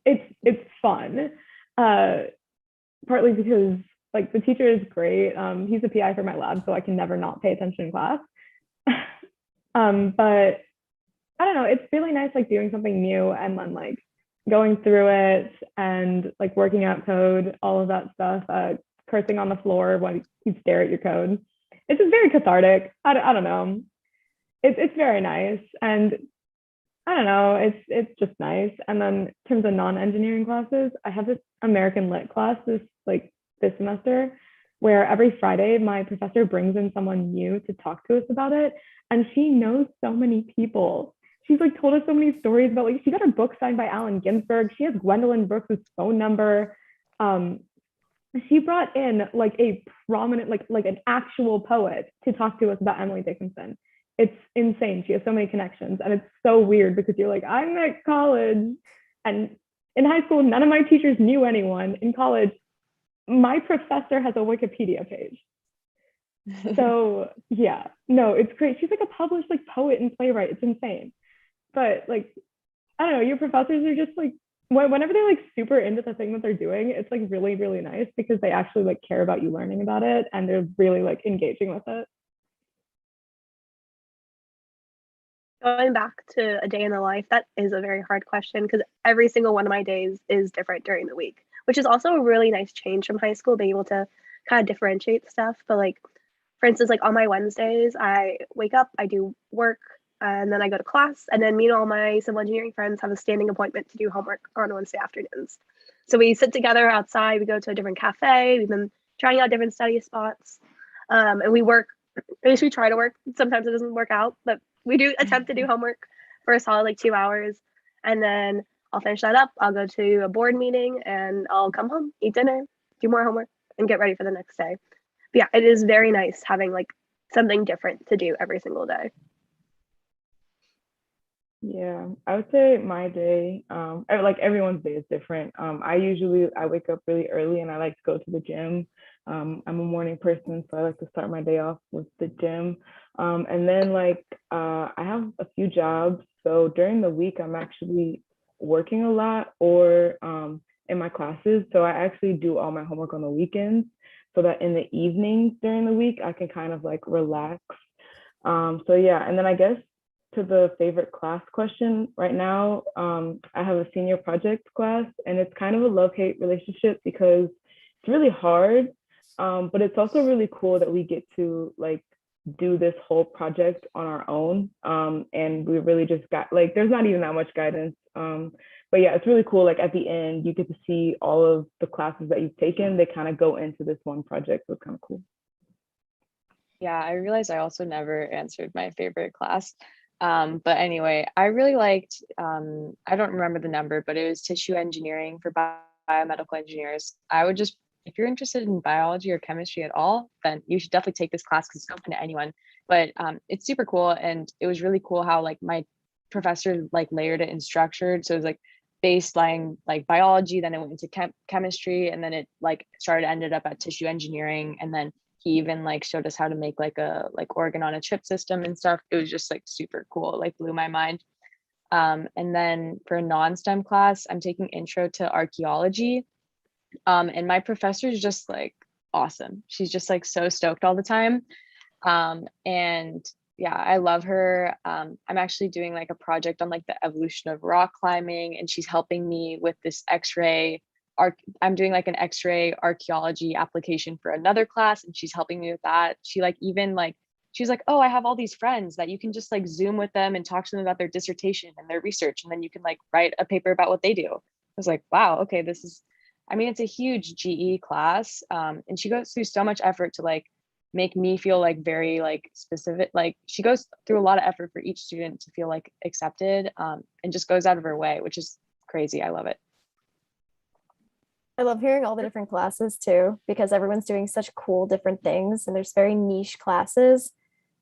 Speaker 3: it's fun. Partly because like the teacher is great. He's a PI for my lab, so I can never not pay attention in class. But I don't know, it's really nice like doing something new and then like going through it and like working out code, all of that stuff, cursing on the floor when you stare at your code. It's just very cathartic. I don't know. It's very nice. And I don't know, it's just nice. And then in terms of non-engineering classes, I have this American Lit class this semester where every Friday my professor brings in someone new to talk to us about it. And she knows so many people. She's like told us so many stories about like she got her book signed by Allen Ginsberg. She has Gwendolyn Brooks' phone number. She brought in like a prominent, like an actual poet to talk to us about Emily Dickinson. It's insane. She has so many connections, and it's so weird because you're like, I'm at college, and in high school, none of my teachers knew anyone. In college, my professor has a Wikipedia page. So yeah, no, it's great. She's like a published like poet and playwright. It's insane. But like, I don't know, your professors are just like whenever they're like super into the thing that they're doing, it's like really, really nice because they actually like care about you learning about it and they're really like engaging with it.
Speaker 4: Going back to a day in the life, that is a very hard question because every single one of my days is different during the week, which is also a really nice change from high school, being able to kind of differentiate stuff. But like, for instance, like on my Wednesdays, I wake up, I do work, and then I go to class. And then me and all my civil engineering friends have a standing appointment to do homework on Wednesday afternoons. So we sit together outside, we go to a different cafe, we've been trying out different study spots, and we work, at least we try to work. Sometimes it doesn't work out, but we do attempt to do homework for a solid like 2 hours. And then I'll finish that up. I'll go to a board meeting and I'll come home, eat dinner, do more homework, and get ready for the next day. But yeah, it is very nice having like something different to do every single day.
Speaker 7: Yeah, I would say my day, like everyone's day is different. I wake up really early and I like to go to the gym. I'm a morning person, so I like to start my day off with the gym. And then like I have a few jobs. So during the week, I'm actually working a lot or in my classes. So I actually do all my homework on the weekends so that in the evenings during the week, I can kind of like relax. So yeah, and then I guess to the favorite class question right now, I have a senior project class and it's kind of a love-hate relationship because it's really hard, but it's also really cool that we get to like do this whole project on our own. And we really just got like, there's not even that much guidance. But yeah, it's really cool. Like at the end, you get to see all of the classes that you've taken. They kind of go into this one project. So it's kind of cool.
Speaker 2: Yeah, I realized I also never answered my favorite class. But anyway, I really liked, I don't remember the number, but it was tissue engineering for biomedical engineers. I would just, if you're interested in biology or chemistry at all, then you should definitely take this class because it's open to anyone. But it's super cool. And it was really cool how like my professor like layered it and structured. So it was like baseline like biology, then it went into chemistry, and then it like ended up at tissue engineering. And then he even like showed us how to make like a like organ on a chip system and stuff. It was just like super cool, like blew my mind. And then for a non-STEM class, I'm taking intro to archaeology. And my professor is just like awesome. She's just like so stoked all the time. And yeah, I love her. I'm actually doing like a project on like the evolution of rock climbing, and she's helping me with this X-ray I'm doing like an X-ray archaeology application for another class, and she's helping me with that. She like even like she's like, oh, I have all these friends that you can just like Zoom with them and talk to them about their dissertation and their research, and then you can like write a paper about what they do. I was like, wow, okay, this is, I mean, it's a huge GE class, and she goes through so much effort to like make me feel like very like specific. Like she goes through a lot of effort for each student to feel like accepted, and just goes out of her way, which is crazy. I love it.
Speaker 1: I love hearing all the different classes too, because everyone's doing such cool different things and there's very niche classes.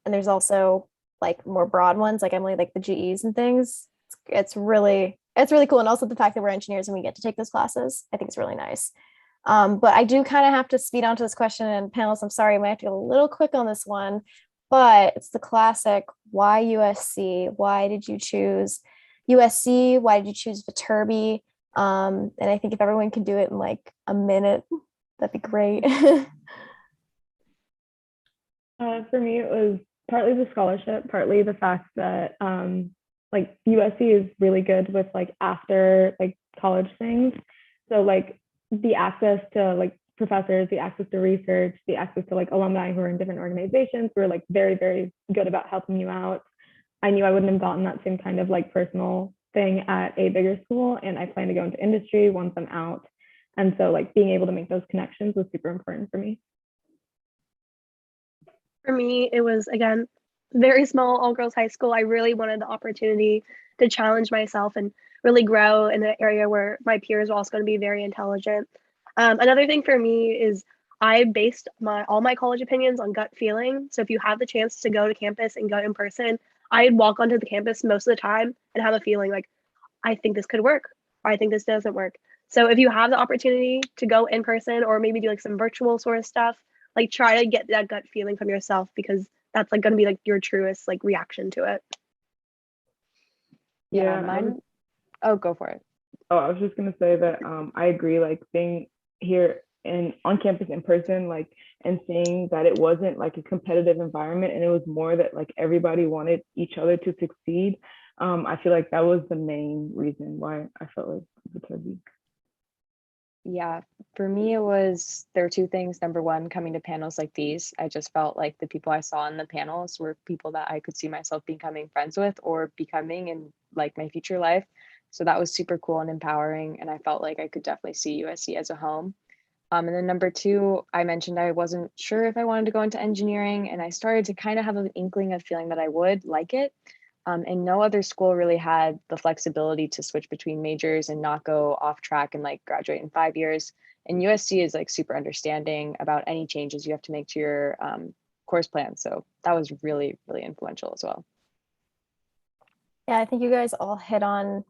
Speaker 1: And there's also like more broad ones, like Emily, like the GEs and things. It's really cool. And also the fact that we're engineers and we get to take those classes, I think it's really nice. But I do kind of have to speed on to this question, and panelists, I'm sorry, I might have to go a little quick on this one, but it's the classic, why USC? Why did you choose USC? Why did you choose Viterbi? And I think if everyone can do it in like a minute, that'd be great.
Speaker 3: For me, it was partly the scholarship, partly the fact that like USC is really good with like after like college things. So like the access to like professors, the access to research, the access to like alumni who are in different organizations who are like very, very good about helping you out. I knew I wouldn't have gotten that same kind of like personal thing at a bigger school, and I plan to go into industry once I'm out. And so like being able to make those connections was super important for me.
Speaker 4: For me, it was again very small all girls high school. I really wanted the opportunity to challenge myself and really grow in an area where my peers were also going to be very intelligent. Another thing for me is I based all my college opinions on gut feeling. So if you have the chance to go to campus and go in person, I'd walk onto the campus most of the time and have a feeling like, I think this could work, or I think this doesn't work. So if you have the opportunity to go in person or maybe do like some virtual sort of stuff, like try to get that gut feeling from yourself, because that's like going to be like your truest like reaction to it.
Speaker 2: Yeah, mine. Oh, go for it.
Speaker 7: Oh, I was just gonna say that I agree. Like being here and on campus in person, like and seeing that it wasn't like a competitive environment, and it was more that like everybody wanted each other to succeed. I feel like that was the main reason why I felt like Viterbi.
Speaker 2: Yeah, for me, there were two things. Number one, coming to panels like these, I just felt like the people I saw in the panels were people that I could see myself becoming friends with or becoming in like my future life. So that was super cool and empowering. And I felt like I could definitely see USC as a home. And then number two, I mentioned I wasn't sure if I wanted to go into engineering, and I started to kind of have an inkling of feeling that I would like it. And no other school really had the flexibility to switch between majors and not go off track and like graduate in 5 years. And USC is like super understanding about any changes you have to make to your course plan. So that was really, really influential as well.
Speaker 1: Yeah, I think you guys all hit on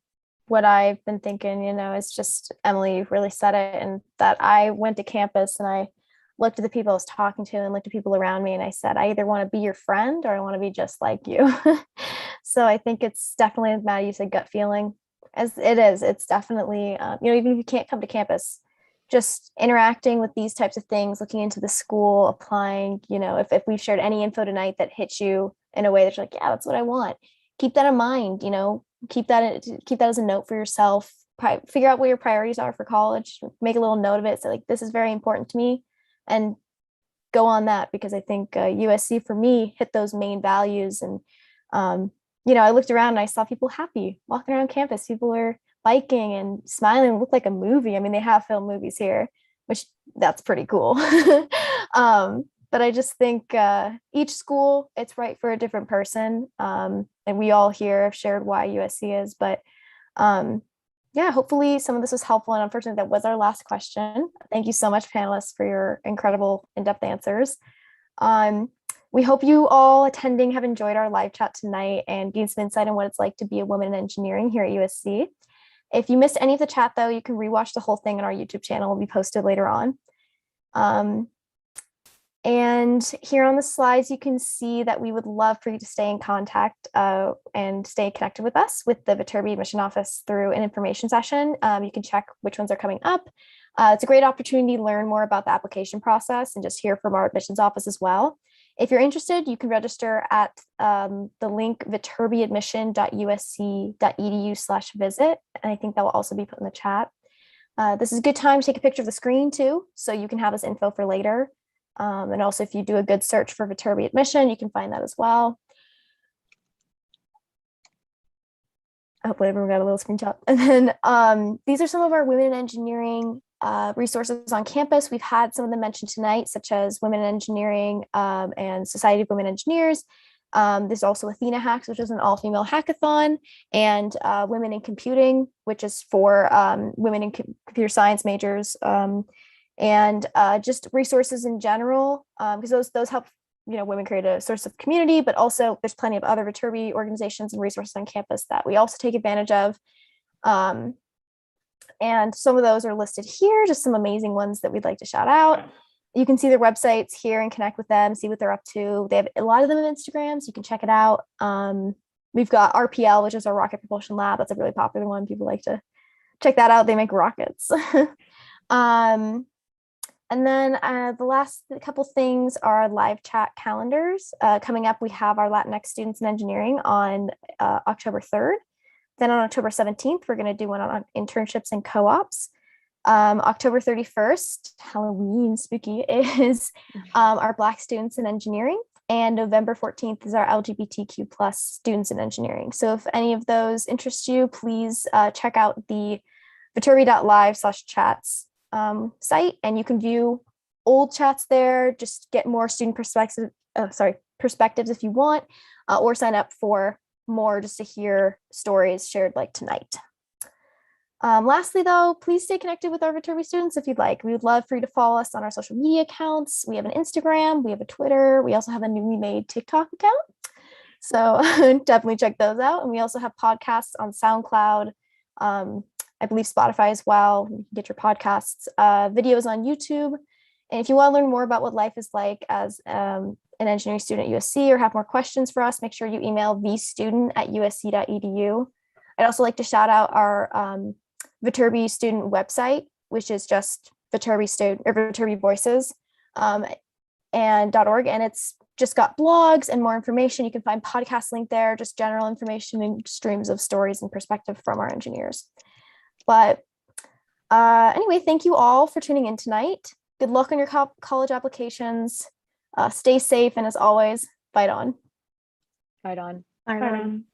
Speaker 1: what I've been thinking, it's just Emily really said it, and that I went to campus and I looked at the people I was talking to and looked at people around me and I said, I either want to be your friend or I want to be just like you. So I think it's definitely, as Maddie, you said, gut feeling, as it is. It's definitely, even if you can't come to campus, just interacting with these types of things, looking into the school, applying, if we've shared any info tonight that hits you in a way that you're like, yeah, that's what I want. Keep that in mind, keep that as a note for yourself. Figure out what your priorities are for college, make a little note of it. So like, this is very important to me, and go on that, because I think USC for me hit those main values. And I looked around and I saw people happy walking around campus. People were biking and smiling. It looked like a movie. I mean, they have filmed movies here, which that's pretty cool. But I just think each school, it's right for a different person. And we all here have shared why USC is. But yeah, hopefully some of this was helpful. And unfortunately, that was our last question. Thank you so much, panelists, for your incredible in-depth answers. We hope you all attending have enjoyed our live chat tonight and gained some insight on what it's like to be a woman in engineering here at USC. If you missed any of the chat, though, you can rewatch the whole thing on our YouTube channel. It will be posted later on. And here on the slides, you can see that we would love for you to stay in contact and stay connected with us with the Viterbi admission office through an information session. You can check which ones are coming up. It's a great opportunity to learn more about the application process and just hear from our admissions office as well. If you're interested, you can register at the link viterbiadmission.usc.edu/visit. And I think that will also be put in the chat. This is a good time to take a picture of the screen too, so you can have this info for later. And also, if you do a good search for Viterbi admission, you can find that as well. Hopefully everyone got a little screenshot. And then these are some of our women in engineering resources on campus. We've had some of them mentioned tonight, such as Women in Engineering and Society of Women Engineers. There's also Athena Hacks, which is an all-female hackathon, and Women in Computing, which is for women in computer science majors, and just resources in general, because those help women create a source of community, but also there's plenty of other Viterbi organizations and resources on campus that we also take advantage of. And some of those are listed here, just some amazing ones that we'd like to shout out. You can see their websites here and connect with them, see what they're up to. They have a lot of them on Instagram, so you can check it out. We've got RPL, which is our rocket propulsion lab. That's a really popular one. People like to check that out. They make rockets. And then the last couple things are live chat calendars. Coming up, we have our Latinx students in engineering on October 3rd. Then on October 17th, we're going to do one on internships and co-ops. October 31st, Halloween spooky, is our Black students in engineering. And November 14th is our LGBTQ plus students in engineering. So if any of those interest you, please check out the viterbi.live/chats site, and you can view old chats there, just get more student perspectives if you want, or sign up for more just to hear stories shared like tonight. Lastly, though, please stay connected with our Viterbi students if you'd like. We would love for you to follow us on our social media accounts. We have an Instagram, we have a Twitter, we also have a newly made TikTok account. So definitely check those out. And we also have podcasts on SoundCloud, I believe Spotify as well. You can get your podcasts, videos on YouTube. And if you want to learn more about what life is like as an engineering student at USC or have more questions for us, make sure you email vstudent@usc.edu. I'd also like to shout out our Viterbi student website, which is just Viterbi student or Viterbi Voices and .org, and it's just got blogs and more information. You can find podcast link there, just general information and streams of stories and perspective from our engineers. But anyway, thank you all for tuning in tonight. Good luck on your college applications. Stay safe, and as always, fight on.
Speaker 2: Fight on.
Speaker 4: Bye, everyone.